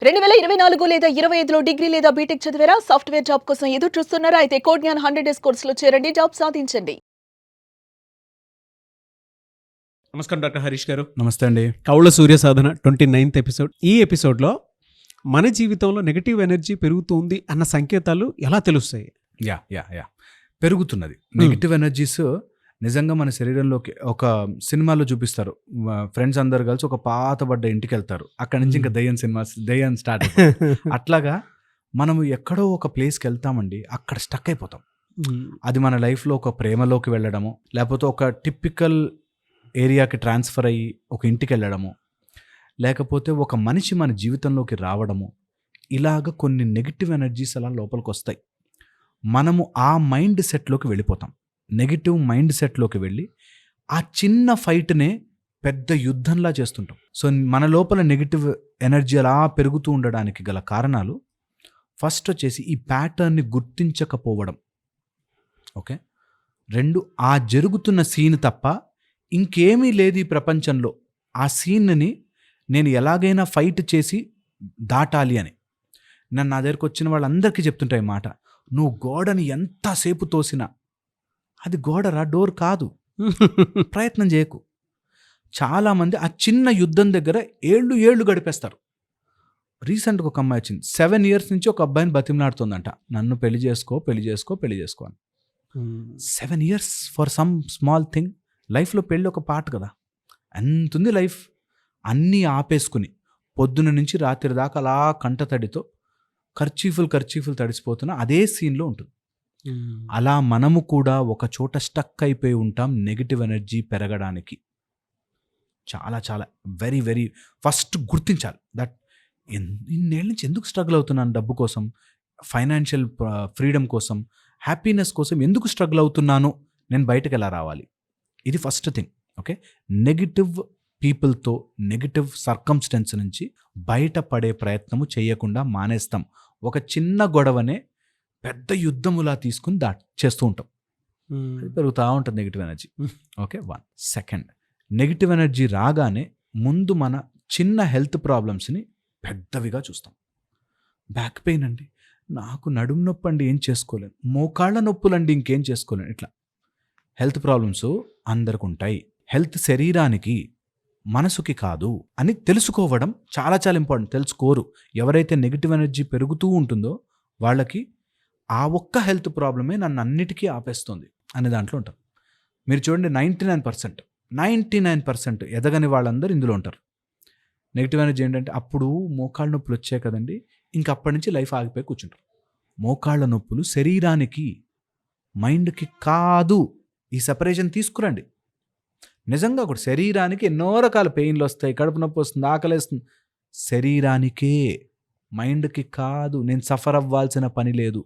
2024 లేదా 25లో డిగ్రీ లేదా బీటెక్ చదివారా? సాఫ్ట్‌వేర్ జాబ్ కోసం ఎదురు చూస్తున్నారా? అయితే కోడ్ జ్ఞాన్ 100 డేస్ కోర్సులో చేరండి. జాబ్ సాధించండి. నమస్కారం డాక్టర్ హరీష్ గారు. నమస్తే అండి. కౌళ్ళ సూర్య సాధన 29th ఎపిసోడ్. ఈ ఎపిసోడ్లో మన జీవితంలో నెగటివ్ ఎనర్జీ పెరుగుతుంది అన్న సంకేతాలు ఎలా తెలుస్తాయి? యా పెరుగుతున్నది. నెగిటివ్ ఎనర్జీస్ నిజంగా మన శరీరంలోకి ఒక సినిమాలో చూపిస్తారు. ఫ్రెండ్స్ అందరు కలిసి ఒక పాతబడ్డ ఇంటికి వెళ్తారు. అక్కడి నుంచి ఇంకా దయ్యం స్టార్ట్ అయిపోతుంది. అట్లాగా మనము ఎక్కడో ఒక ప్లేస్కి వెళ్తామండి, అక్కడ స్టక్ అయిపోతాం. అది మన లైఫ్లో ఒక ప్రేమలోకి వెళ్ళడము, లేకపోతే ఒక టిపికల్ ఏరియాకి ట్రాన్స్ఫర్ అయ్యి ఒక ఇంటికి వెళ్ళడము, లేకపోతే ఒక మనిషి మన జీవితంలోకి రావడము, ఇలాగ కొన్ని నెగిటివ్ ఎనర్జీస్ అలా లోపలికి వస్తాయి. మనము ఆ మైండ్ సెట్లోకి వెళ్ళిపోతాం. నెగిటివ్ మైండ్ సెట్లోకి వెళ్ళి ఆ చిన్న ఫైట్నే పెద్ద యుద్ధంలా చేస్తుంటాం. సో మన లోపల నెగిటివ్ ఎనర్జీ అలా పెరుగుతూ ఉండడానికి గల కారణాలు ఫస్ట్ వచ్చేసి ఈ ప్యాటర్న్ని గుర్తించకపోవడం. ఓకే, 2 ఆ జరుగుతున్న సీన్ తప్ప ఇంకేమీ లేదు ఈ ప్రపంచంలో. ఆ సీన్ని నేను ఎలాగైనా ఫైట్ చేసి దాటాలి అని నా దగ్గరకు వచ్చిన వాళ్ళందరికీ చెప్తుంటాయి మాట, నువ్వు గోడని ఎంతసేపు తోసినా అది గోడరా, డోర్ కాదు, ప్రయత్నం చేయకు. చాలామంది ఆ చిన్న యుద్ధం దగ్గర ఏళ్ళు గడిపేస్తారు. రీసెంట్గా ఒక అమ్మాయి వచ్చింది, 7 years నుంచి ఒక అబ్బాయిని బతిమలాడుతుందంట, నన్ను పెళ్లి చేసుకో అని. 7 years for some small thing. లైఫ్లో పెళ్ళి ఒక పార్ట్ కదా, ఎంతుంది లైఫ్. అన్నీ ఆపేసుకుని పొద్దున నుంచి రాత్రి దాకా అలా కంటతడితో కర్చీఫులు తడిసిపోతున్న అదే సీన్లో ఉంటుంది. అలా మనము కూడా ఒక చోట స్టక్ అయిపోయి ఉంటాం నెగిటివ్ ఎనర్జీ పెరగడానికి. చాలా వెరీ ఫస్ట్ గుర్తించాలి దట్ ఇన్నేళ్ళ నుంచి ఎందుకు స్ట్రగుల్ అవుతున్నాను, డబ్బు కోసం, ఫైనాన్షియల్ ఫ్రీడమ్ కోసం, హ్యాపీనెస్ కోసం ఎందుకు స్ట్రగుల్ అవుతున్నాను, నేను బయటకు ఎలా రావాలి. ఇది ఫస్ట్ థింగ్. ఓకే, నెగిటివ్ పీపుల్తో, నెగిటివ్ సర్కమ్స్టెన్స్ నుంచి బయటపడే ప్రయత్నము చేయకుండా మానేస్తాం. ఒక చిన్న గొడవనే పెద్ద యుద్ధములా తీసుకుని చేస్తూ ఉంటాం. అది పెరుగుతూ ఉంటుంది negative energy. Okay, 1. Second, negative energy రాగానే ముందు మన చిన్న హెల్త్ ప్రాబ్లమ్స్ని పెద్దవిగా చూస్తాం. బ్యాక్ పెయిన్ అండి, నాకు నడుము నొప్పి అండి, ఏం చేసుకోలేను. మోకాళ్ళ నొప్పులండి, ఇంకేం చేసుకోలేను. ఇట్లా హెల్త్ ప్రాబ్లమ్స్ అందరికి ఉంటాయి. హెల్త్ శరీరానికి, మనసుకి కాదు అని తెలుసుకోవడం చాలా ఇంపార్టెంట్. తెలుసుకోరు. ఎవరైతే నెగిటివ్ ఎనర్జీ పెరుగుతూ ఉంటుందో వాళ్ళకి ఆ ఒక్క హెల్త్ ప్రాబ్లమే నన్ను అన్నిటికీ ఆపేస్తుంది అనే దాంట్లో ఉంటారు. మీరు చూడండి, 99% ఎదగని వాళ్ళందరూ ఇందులో ఉంటారు. నెగిటివ్ ఎనర్జీ ఏంటంటే, అప్పుడు మోకాళ్ళ నొప్పులు వచ్చాయి కదండి, ఇంకా అప్పటి నుంచి లైఫ్ ఆగిపోయి కూర్చుంటారు. మోకాళ్ళ నొప్పులు శరీరానికి, మైండ్కి కాదు. ఈ సెపరేషన్ తీసుకురండి. నిజంగా కూడా శరీరానికి ఎన్నో రకాల పెయిన్లు వస్తాయి, కడుపు నొప్పి వస్తుంది, ఆకలేస్తుంది. శరీరానికే, మైండ్కి కాదు. నేను సఫర్ అవ్వాల్సిన పని లేదు.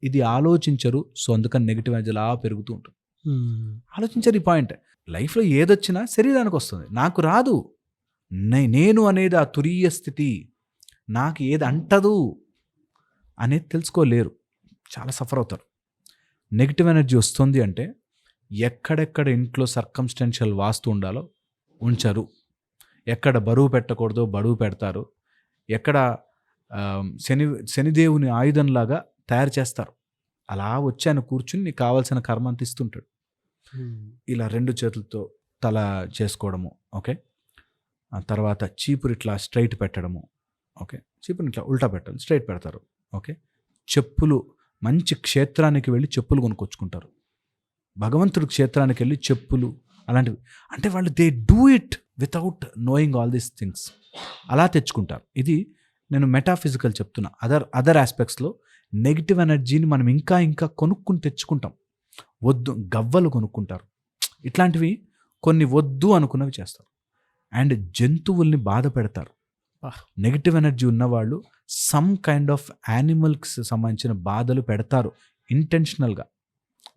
ఇది ఆలోచించరు. సో అందుకని నెగిటివ్ ఎనర్జీ అలా పెరుగుతూ ఉంటుంది. ఆలోచించరు ఈ పాయింట్. లైఫ్లో ఏదొచ్చినా శరీరానికి వస్తుంది, నాకు రాదు. నేను అనేది ఆ తురీయ స్థితి, నాకు ఏది అంటదు అనేది తెలుసుకోలేరు. చాలా సఫర్ అవుతారు. నెగిటివ్ ఎనర్జీ వస్తుంది అంటే ఎక్కడెక్కడ ఇంట్లో సర్కమ్స్టెన్షియల్ వాస్తు ఉండాలో ఉంచరు, ఎక్కడ బరువు పెట్టకూడదో బరువు పెడతారు, ఎక్కడ శనిదేవుని ఆయుధంలాగా తయారు చేస్తారు. అలా వచ్చి ఆయన కూర్చుని నీకు కావాల్సిన కర్మ అంత ఇస్తుంటాడు. ఇలా 2 చేతులతో తల చేసుకోవడము. ఓకే, ఆ తర్వాత చీపురు ఇట్లా స్ట్రైట్ పెట్టడము. ఓకే, చీపురు ఇట్లా ఉల్టా పెట్టాలి, స్ట్రైట్ పెడతారు. ఓకే, చెప్పులు, మంచి క్షేత్రానికి వెళ్ళి చెప్పులు కొనుక్కొచ్చుకుంటారు. భగవంతుడి క్షేత్రానికి వెళ్ళి చెప్పులు అలాంటివి. అంటే వాళ్ళు they do it without knowing all these things. అలా తెచ్చుకుంటారు. ఇది నేను మెటాఫిజికల్ చెప్తున్నా. అదర్ ఆస్పెక్ట్స్లో నెగిటివ్ ఎనర్జీని మనం ఇంకా కొనుక్కుని తెచ్చుకుంటాం. వద్దు, గవ్వలు కొనుక్కుంటారు. ఇట్లాంటివి కొన్ని వద్దు అనుకున్నవి చేస్తారు. అండ్ జంతువుల్ని బాధ పెడతారు. నెగిటివ్ ఎనర్జీ ఉన్నవాళ్ళు సమ్ కైండ్ ఆఫ్ యానిమల్కి సంబంధించిన బాధలు పెడతారు ఇంటెన్షనల్గా.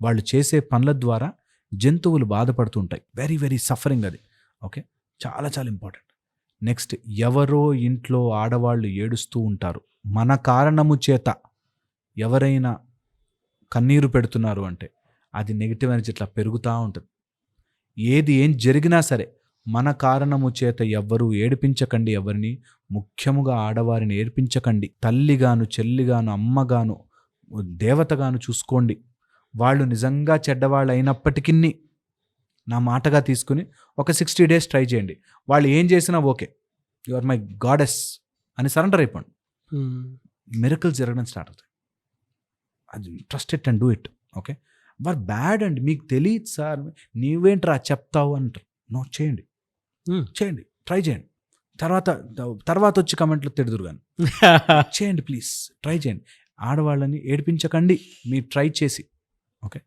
వాళ్ళు చేసే పనుల ద్వారా జంతువులు బాధపడుతుంటాయి. వెరీ సఫరింగ్ అది. ఓకే, చాలా ఇంపార్టెంట్. నెక్స్ట్, ఎవరో ఇంట్లో ఆడవాళ్ళు ఏడుస్తూ ఉంటారు. మన కారణము చేత ఎవరైనా కన్నీరు పెడుతున్నారు అంటే అది నెగిటివ్ ఎనర్జీ ఇట్లా పెరుగుతూ ఉంటుంది. ఏం జరిగినా సరే మన కారణము చేత ఎవ్వరూ ఏడిపించకండి ఎవరిని. ముఖ్యముగా ఆడవారిని ఏడ్పించకండి. తల్లిగాను, చెల్లిగాను, అమ్మగాను, దేవతగాను చూసుకోండి. వాళ్ళు నిజంగా చెడ్డవాళ్ళు అయినప్పటికీ నా మాటగా తీసుకుని ఒక 60 days ట్రై చేయండి. వాళ్ళు ఏం చేసినా okay, you are my goddess అని సరెండర్ అయిపోండి. మిరకల్స్ జరగడం స్టార్ట్ అవుతాయి. అది trust it and do it. Okay, వారు బ్యాడ్ అండి, మీకు తెలియదు సార్, నీవేంట్రా చెప్తావు అంటారు. నో, చేయండి, చేయండి, ట్రై చేయండి. తర్వాత వచ్చి కమెంట్లు తిడుదురు కానీ చేయండి, ప్లీజ్ ట్రై చేయండి. ఆడవాళ్ళని ఏడిపించకండి మీరు ట్రై చేసి. ఓకే,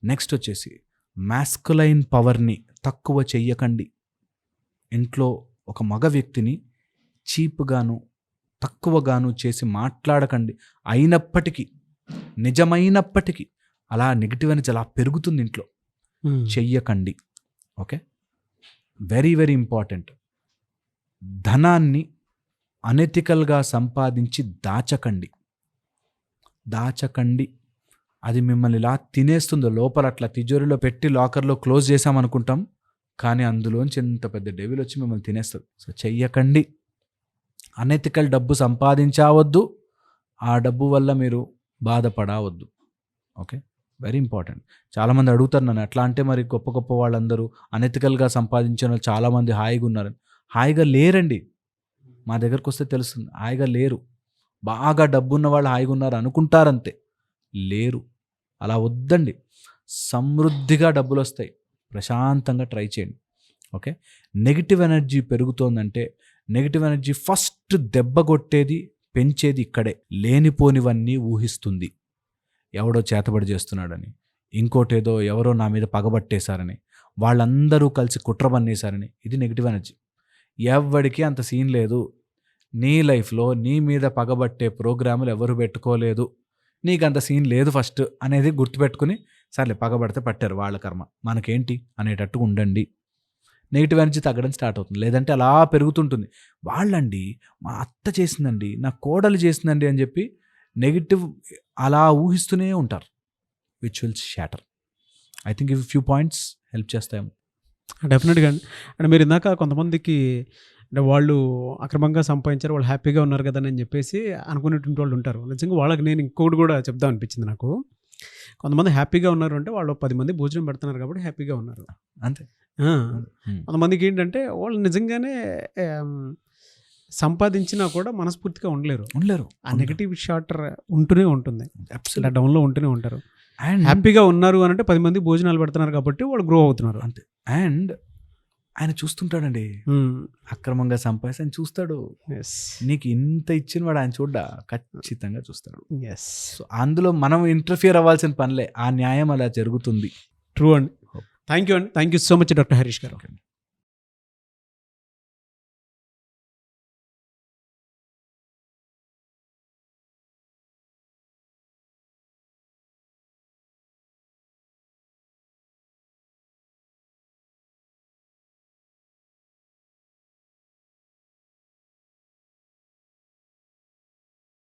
నెక్స్ట్ వచ్చేసి మాస్కులైన్ పవర్ని తక్కువ చెయ్యకండి. ఇంట్లో ఒక మగ వ్యక్తిని చీప్గాను తక్కువగాను చేసి మాట్లాడకండి. అయినప్పటికీ, నిజమైనప్పటికీ అలా నెగిటివ్ అనేది అలా పెరుగుతుంది ఇంట్లో, చెయ్యకండి. Okay, very very important. ధనాన్ని అనెథికల్గా సంపాదించి దాచకండి. అది మిమ్మల్ని ఇలా తినేస్తుందో లోపల, అట్లా తిజోరిలో పెట్టి లాకర్లో క్లోజ్ చేసామనుకుంటాం, కానీ అందులోంచి ఎంత పెద్ద డెవిల్ వచ్చి మిమ్మల్ని తినేస్తుంది. సో చెయ్యకండి. అనెథికల్ డబ్బు సంపాదించవద్దు, ఆ డబ్బు వల్ల మీరు బాధపడవద్దు. Okay, very important. చాలామంది అడుగుతారు నన్ను, ఎట్లా అంటే మరి గొప్ప గొప్ప వాళ్ళందరూ అనెథికల్గా సంపాదించిన వాళ్ళు చాలామంది హాయిగా ఉన్నారని. హాయిగా లేరండి. మా దగ్గరకు వస్తే తెలుస్తుంది, హాయిగా లేరు. బాగా డబ్బున్న వాళ్ళు హాయిగా ఉన్నారు అనుకుంటారంతే, లేరు. అలా వద్దండి. సమృద్ధిగా డబ్బులు వస్తాయి, ప్రశాంతంగా ట్రై చేయండి. ఓకే, నెగిటివ్ ఎనర్జీ పెరుగుతోందంటే, నెగిటివ్ ఎనర్జీ ఫస్ట్ దెబ్బ కొట్టేది, పెంచేది ఇక్కడే. లేనిపోనివన్నీ ఊహిస్తుంది. ఎవడో చేతబడి చేస్తున్నాడని, ఇంకోటేదో ఎవరో నా మీద పగబట్టేశారని, వాళ్ళందరూ కలిసి కుట్ర పన్నేశారని. ఇది నెగిటివ్ ఎనర్జీ. ఎవడికి అంత సీన్ లేదు. నీ లైఫ్లో నీ మీద పగబట్టే ప్రోగ్రాములు ఎవరు పెట్టుకోలేదు, నీకు అంత సీన్ లేదు ఫస్ట్ అనేది గుర్తుపెట్టుకుని, సర్లే పగబడితే పట్టారు, వాళ్ళ కర్మ, మనకేంటి అనేటట్టు ఉండండి. నెగిటివ్ ఎనర్జీ తగ్గడం స్టార్ట్ అవుతుంది. లేదంటే అలా పెరుగుతుంటుంది. వాళ్ళండి, మా అత్త చేసిందండి, నా కోడలు చేసిందండి అని చెప్పి నెగిటివ్ అలా ఊహిస్తూనే ఉంటారు, which will shatter. I think ఇవి ఫ్యూ పాయింట్స్ హెల్ప్ చేస్తాయేమో. డెఫినెట్గా అండి. అంటే మీరు ఇందాక కొంతమందికి అంటే వాళ్ళు అక్రమంగా సంపాదించారు, వాళ్ళు హ్యాపీగా ఉన్నారు కదా అని చెప్పేసి అనుకునేటువంటి వాళ్ళు ఉంటారు. నిజంగా వాళ్ళకి నేను ఇంకొకటి కూడా చెప్దాం అనిపించింది నాకు. కొంతమంది హ్యాపీగా ఉన్నారు అంటే వాళ్ళు 10 మంది భోజనం పెడుతున్నారు కాబట్టి హ్యాపీగా ఉన్నారు, అంతే. కొంతమందికి ఏంటంటే వాళ్ళు నిజంగానే సంపాదించినా కూడా మనస్ఫూర్తిగా ఉండలేరు. ఆ నెగిటివ్ షాటర్ ఉంటూనే ఉంటుంది, డౌన్లో ఉంటూనే ఉంటారు. అండ్ హ్యాపీగా ఉన్నారు అని అంటే 10 మంది భోజనాలు పెడుతున్నారు కాబట్టి వాళ్ళు గ్రో అవుతున్నారు, అంతే. అండ్ ఆయన చూస్తుంటాడండి, అక్రమంగా సంపాదించి ఆయన చూస్తాడు. నీకు ఇంత ఇచ్చిన వాడు ఆయన ఖచ్చితంగా చూస్తాడు. సో అందులో మనం ఇంటర్ఫియర్ అవ్వాల్సిన పనిలే, ఆ న్యాయం అలా జరుగుతుంది. ట్రూ అండి. Thank you so much doctor Harish గారు.